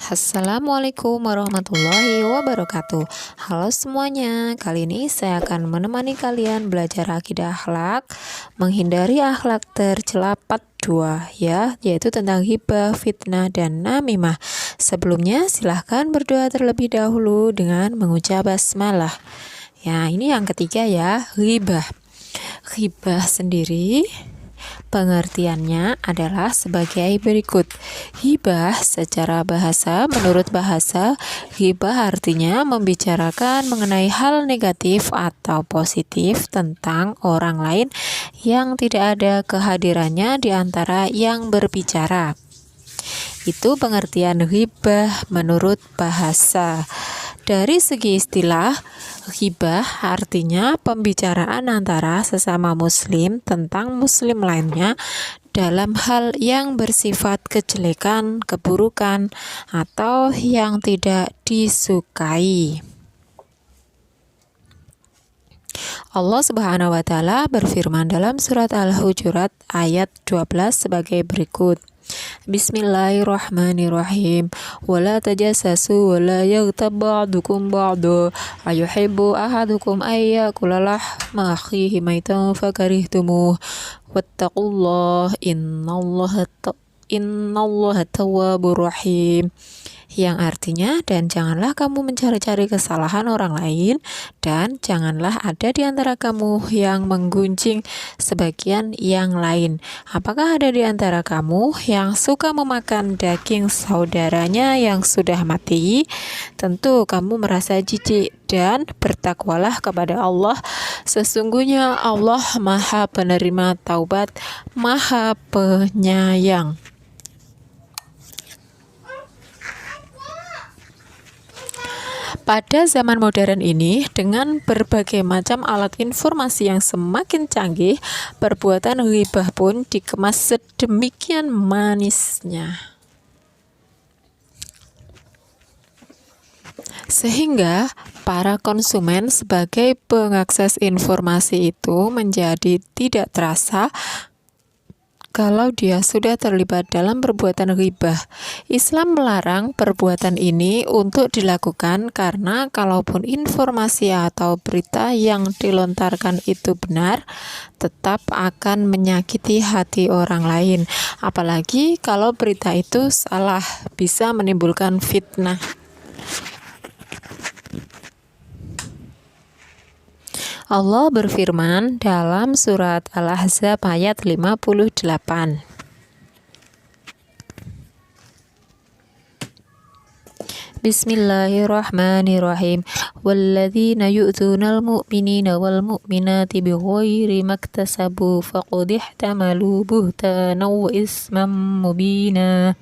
Assalamualaikum warahmatullahi wabarakatuh. Halo semuanya, kali ini saya akan menemani kalian belajar akidah akhlak, menghindari akhlak tercela part 2 ya, yaitu tentang ghibah, fitnah, dan namimah. Sebelumnya silahkan berdoa terlebih dahulu dengan mengucap basmalah. Ya, ini yang ketiga ya, ghibah. Ghibah sendiri pengertiannya adalah sebagai berikut. Ghibah secara bahasa, menurut bahasa, ghibah artinya membicarakan mengenai hal negatif atau positif tentang orang lain yang tidak ada kehadirannya di antara yang berbicara. Itu pengertian ghibah menurut bahasa. Dari segi istilah, ghibah artinya pembicaraan antara sesama muslim tentang muslim lainnya dalam hal yang bersifat kejelekan, keburukan, atau yang tidak disukai. Allah Subhanahu wa taala berfirman dalam surat Al-Hujurat ayat 12 sebagai berikut. Bismillahirrahmanirrahim. Wala tajassasu wala yaghtab ba'dukum ba'da ayuhibbu ahadukum ayyakula lahma akhihi maitan fakarihtumuh wattaqullah innallaha tawwabur rahim, yang artinya, dan janganlah kamu mencari-cari kesalahan orang lain, dan janganlah ada di antara kamu yang menggunjing sebagian yang lain. Apakah ada di antara kamu yang suka memakan daging saudaranya yang sudah mati? Tentu kamu merasa jijik, dan bertakwalah kepada Allah. Sesungguhnya Allah Maha Penerima Taubat, Maha Penyayang. Pada zaman modern ini, dengan berbagai macam alat informasi yang semakin canggih, perbuatan ghibah pun dikemas sedemikian manisnya, sehingga para konsumen sebagai pengakses informasi itu menjadi tidak terasa kalau dia sudah terlibat dalam perbuatan ghibah. Islam melarang perbuatan ini untuk dilakukan karena kalaupun informasi atau berita yang dilontarkan itu benar, tetap akan menyakiti hati orang lain. Apalagi kalau berita itu salah, bisa menimbulkan fitnah. Allah berfirman dalam surat Al-Ahzab ayat 58. Bismillahirrahmanirrahim. Walladzina yu'dzunal mu'minina wal mu'minati bighairi maktasabu faqad ihtamalu buhtanan wa isman mubina.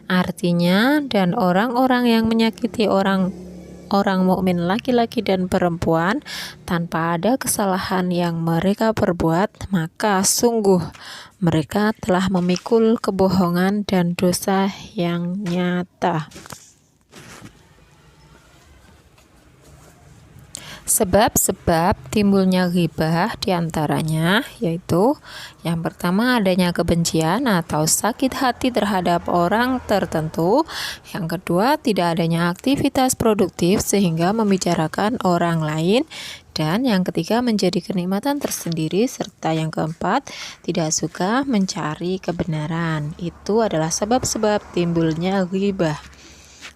Artinya, dan orang-orang yang menyakiti orang mukmin laki-laki dan perempuan tanpa ada kesalahan yang mereka perbuat, maka sungguh mereka telah memikul kebohongan dan dosa yang nyata. Sebab-sebab timbulnya ghibah diantaranya yaitu yang pertama, adanya kebencian atau sakit hati terhadap orang tertentu. Yang kedua, tidak adanya aktivitas produktif sehingga membicarakan orang lain. Dan yang ketiga, menjadi kenikmatan tersendiri. Serta yang keempat, tidak suka mencari kebenaran. Itu adalah sebab-sebab timbulnya ghibah.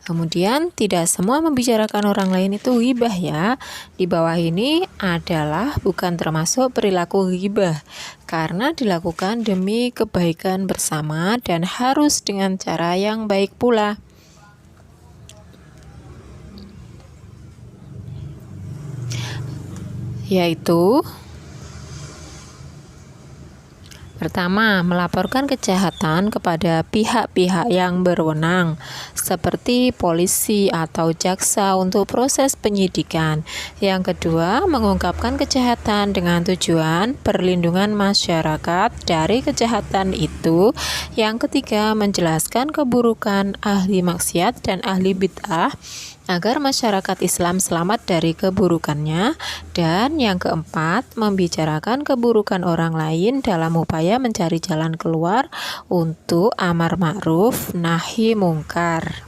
Kemudian tidak semua membicarakan orang lain itu ghibah ya. Di bawah ini adalah bukan termasuk perilaku ghibah karena dilakukan demi kebaikan bersama dan harus dengan cara yang baik pula. Yaitu pertama, melaporkan kejahatan kepada pihak-pihak yang berwenang seperti polisi atau jaksa untuk proses penyidikan. Yang kedua, mengungkapkan kejahatan dengan tujuan perlindungan masyarakat dari kejahatan itu. Yang ketiga, menjelaskan keburukan ahli maksiat dan ahli bid'ah agar masyarakat Islam selamat dari keburukannya. Dan yang keempat, membicarakan keburukan orang lain dalam upaya mencari jalan keluar untuk amar ma'ruf nahi mungkar.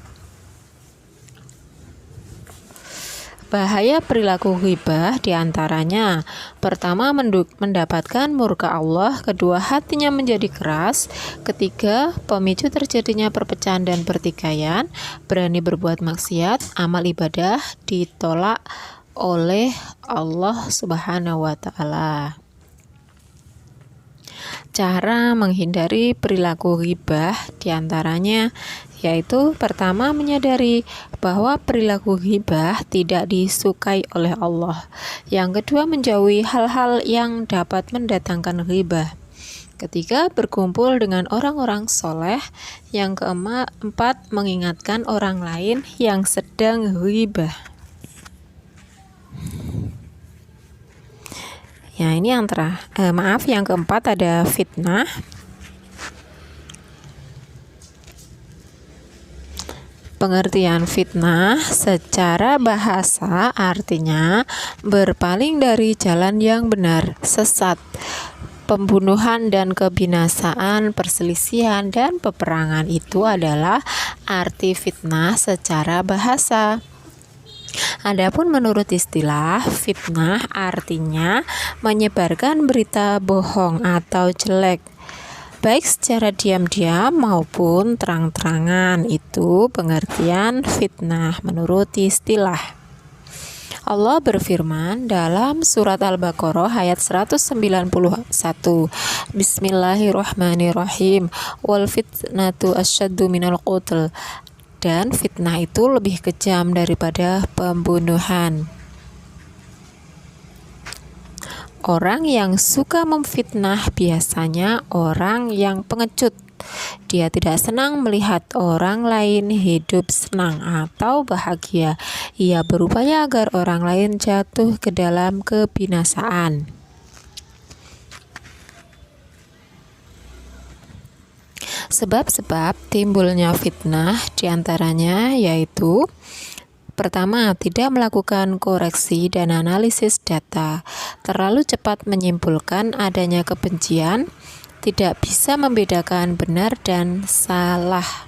Bahaya perilaku ghibah diantaranya: pertama, mendapatkan murka Allah; kedua, hatinya menjadi keras; ketiga, pemicu terjadinya perpecahan dan pertikaian; berani berbuat maksiat; amal ibadah ditolak oleh Allah Subhanahu wa Ta'ala. Cara menghindari perilaku ghibah diantaranya yaitu pertama, menyadari bahwa perilaku ghibah tidak disukai oleh Allah. Yang kedua, menjauhi hal-hal yang dapat mendatangkan ghibah. Ketiga, berkumpul dengan orang-orang soleh. Yang keempat, mengingatkan orang lain yang sedang ghibah. Ya, ini yang yang keempat ada fitnah. Pengertian fitnah secara bahasa artinya berpaling dari jalan yang benar, sesat, pembunuhan dan kebinasaan, perselisihan dan peperangan. Itu adalah arti fitnah secara bahasa. Adapun menurut istilah, fitnah artinya menyebarkan berita bohong atau jelek, baik secara diam-diam maupun terang-terangan. Itu pengertian fitnah menurut istilah. Allah berfirman dalam surat Al-Baqarah ayat 191, Bismillahirrahmanirrahim, wal fitnatu asyaddu minal qutl, dan fitnah itu lebih kejam daripada pembunuhan. Orang yang suka memfitnah biasanya orang yang pengecut. Dia tidak senang melihat orang lain hidup senang atau bahagia. Ia berupaya agar orang lain jatuh ke dalam kebinasaan. Sebab-sebab timbulnya fitnah diantaranya yaitu: pertama, tidak melakukan koreksi dan analisis data, terlalu cepat menyimpulkan adanya kebencian, tidak bisa membedakan benar dan salah.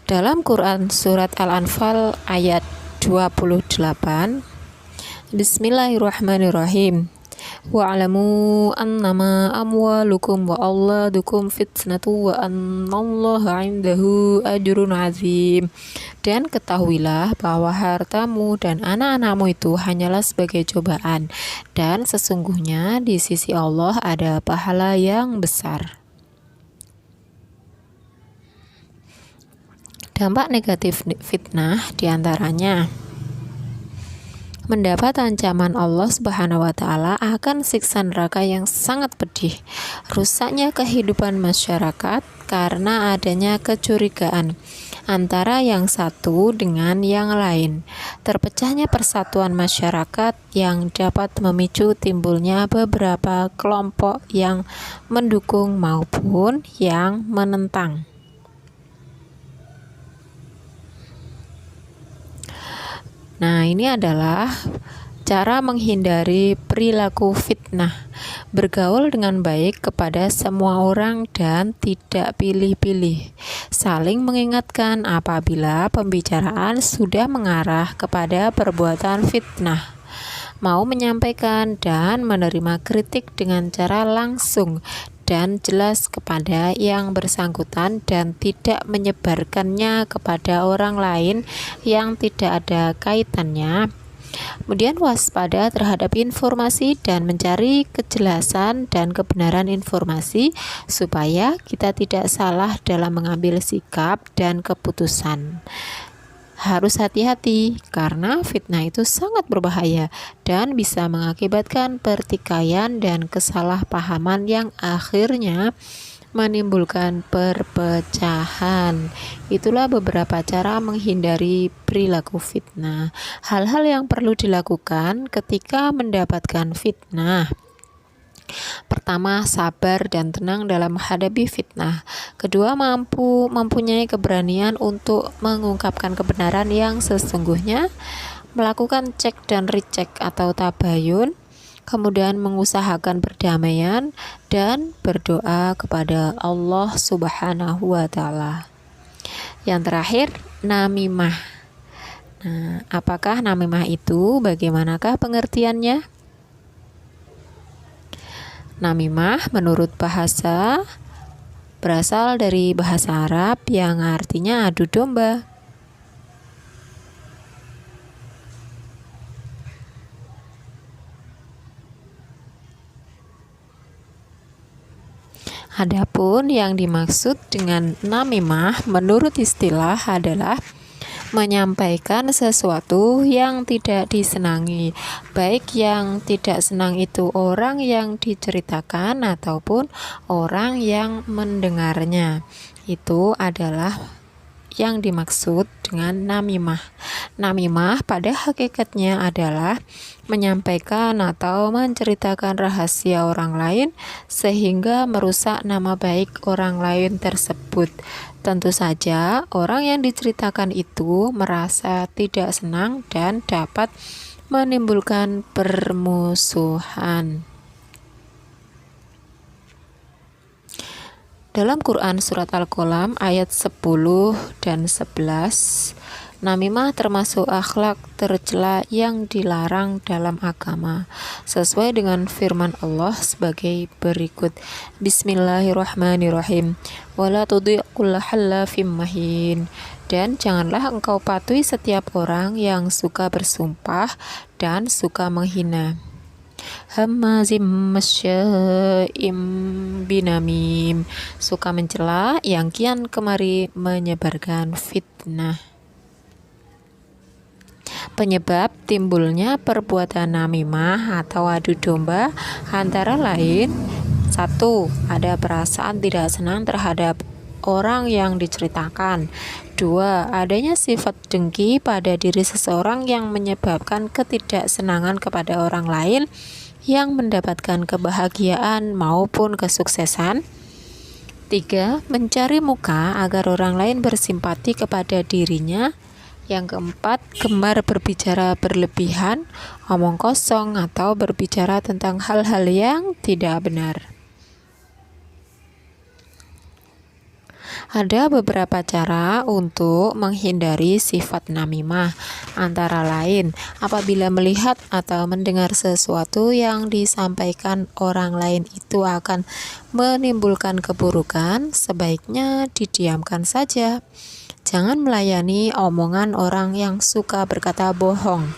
Dalam Quran surat Al-Anfal ayat 28, Bismillahirrahmanirrahim. Wa'lamu annama amwalukum wa auladukum fitnatu wa annallaha 'indahu ajrun 'azim. Dan ketahuilah bahwa hartamu dan anak-anakmu itu hanyalah sebagai cobaan, dan sesungguhnya di sisi Allah ada pahala yang besar. Dampak negatif fitnah diantaranya: mendapat ancaman Allah Subhanahu wa Ta'ala akan siksa neraka yang sangat pedih, rusaknya kehidupan masyarakat karena adanya kecurigaan antara yang satu dengan yang lain, terpecahnya persatuan masyarakat yang dapat memicu timbulnya beberapa kelompok yang mendukung maupun yang menentang. Nah, ini adalah cara menghindari perilaku fitnah. Bergaul dengan baik kepada semua orang dan tidak pilih-pilih. Saling mengingatkan apabila pembicaraan sudah mengarah kepada perbuatan fitnah. Mau menyampaikan dan menerima kritik dengan cara langsung dan jelas kepada yang bersangkutan dan tidak menyebarkannya kepada orang lain yang tidak ada kaitannya. Kemudian waspada terhadap informasi dan mencari kejelasan dan kebenaran informasi supaya kita tidak salah dalam mengambil sikap dan keputusan. Harus hati-hati karena fitnah itu sangat berbahaya dan bisa mengakibatkan pertikaian dan kesalahpahaman yang akhirnya menimbulkan perpecahan. Itulah beberapa cara menghindari perilaku fitnah. Hal-hal yang perlu dilakukan ketika mendapatkan fitnah: pertama, sabar dan tenang dalam menghadapi fitnah. Kedua, mempunyai keberanian untuk mengungkapkan kebenaran yang sesungguhnya, melakukan cek dan recheck atau tabayun, kemudian mengusahakan perdamaian dan berdoa kepada Allah Subhanahu wa Ta'ala. Yang terakhir, namimah. Nah, apakah namimah itu? Bagaimanakah pengertiannya? Namimah menurut bahasa berasal dari bahasa Arab yang artinya adu domba. Adapun yang dimaksud dengan namimah menurut istilah adalah menyampaikan sesuatu yang tidak disenangi, baik yang tidak senang itu orang yang diceritakan ataupun orang yang mendengarnya. Itu adalah yang dimaksud dengan namimah. Namimah pada hakikatnya adalah menyampaikan atau menceritakan rahasia orang lain sehingga merusak nama baik orang lain tersebut. Tentu saja orang yang diceritakan itu merasa tidak senang dan dapat menimbulkan permusuhan. Dalam Quran Surat Al-Qalam ayat 10 dan 11, namimah termasuk akhlak tercela yang dilarang dalam agama, sesuai dengan firman Allah sebagai berikut. Bismillahirrahmanirrahim. Wala tudhi' kulla hallafim mahin. Dan janganlah engkau patuhi setiap orang yang suka bersumpah dan suka menghina. Hammazim masya'im binamim, suka mencela yang kian kemari menyebarkan fitnah. Penyebab timbulnya perbuatan namimah atau adu domba antara lain: 1. Ada perasaan tidak senang terhadap orang yang diceritakan. 2. Adanya sifat dengki pada diri seseorang yang menyebabkan ketidaksenangan kepada orang lain yang mendapatkan kebahagiaan maupun kesuksesan. 3. Mencari muka agar orang lain bersimpati kepada dirinya. Yang keempat, gemar berbicara berlebihan, omong kosong, atau berbicara tentang hal-hal yang tidak benar. Ada beberapa cara untuk menghindari sifat namimah, antara lain apabila melihat atau mendengar sesuatu yang disampaikan orang lain itu akan menimbulkan keburukan, sebaiknya didiamkan saja. Jangan melayani omongan orang yang suka berkata bohong.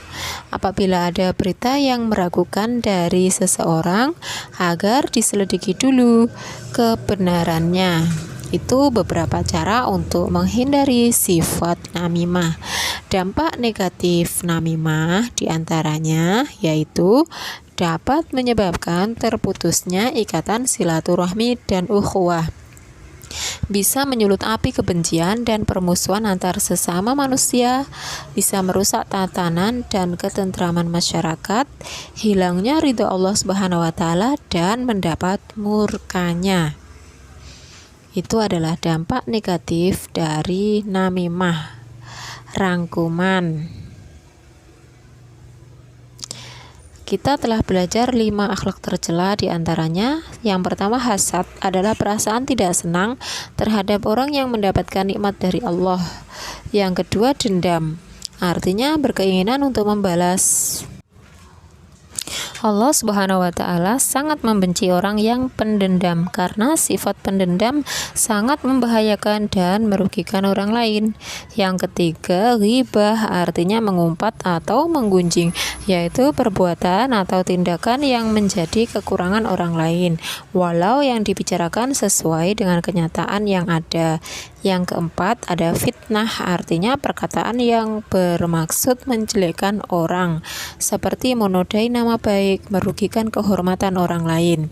Apabila ada berita yang meragukan dari seseorang, agar diselidiki dulu kebenarannya. Itu beberapa cara untuk menghindari sifat namimah. Dampak negatif namimah diantaranya yaitu dapat menyebabkan terputusnya ikatan silaturahmi dan ukhuwah. Bisa menyulut api kebencian dan permusuhan antar sesama manusia, bisa merusak tatanan dan ketentraman masyarakat, hilangnya ridho Allah Subhanahu wa taala dan mendapat murkanya. Itu adalah dampak negatif dari namimah. Rangkuman. Kita telah belajar 5 akhlak tercela, diantaranya yang pertama hasad adalah perasaan tidak senang terhadap orang yang mendapatkan nikmat dari Allah. Yang kedua dendam, artinya berkeinginan untuk membalas. Allah Subhanahu wa taala sangat membenci orang yang pendendam karena sifat pendendam sangat membahayakan dan merugikan orang lain. Yang ketiga, ghibah artinya mengumpat atau menggunjing, yaitu perbuatan atau tindakan yang menjadi kekurangan orang lain, walau yang dibicarakan sesuai dengan kenyataan yang ada. Yang keempat, ada fitnah, artinya perkataan yang bermaksud menjelekkan orang, seperti menodai nama baik, merugikan kehormatan orang lain.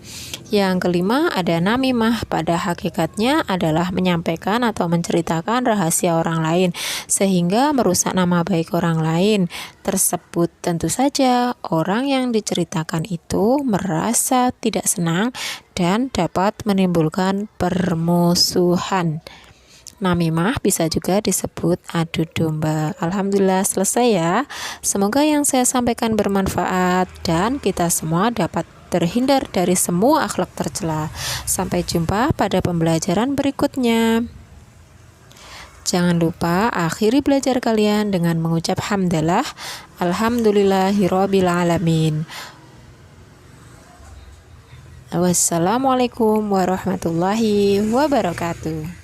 Yang kelima, ada namimah, pada hakikatnya adalah menyampaikan atau menceritakan rahasia orang lain, sehingga merusak nama baik orang lain tersebut. Tentu saja, orang yang diceritakan itu merasa tidak senang dan dapat menimbulkan permusuhan. Namimah bisa juga disebut adu domba. Alhamdulillah selesai ya. Semoga yang saya sampaikan bermanfaat dan kita semua dapat terhindar dari semua akhlak tercela. Sampai jumpa pada pembelajaran berikutnya. Jangan lupa akhiri belajar kalian dengan mengucap hamdalah, alhamdulillahirabbil alamin. Wassalamualaikum warahmatullahi wabarakatuh.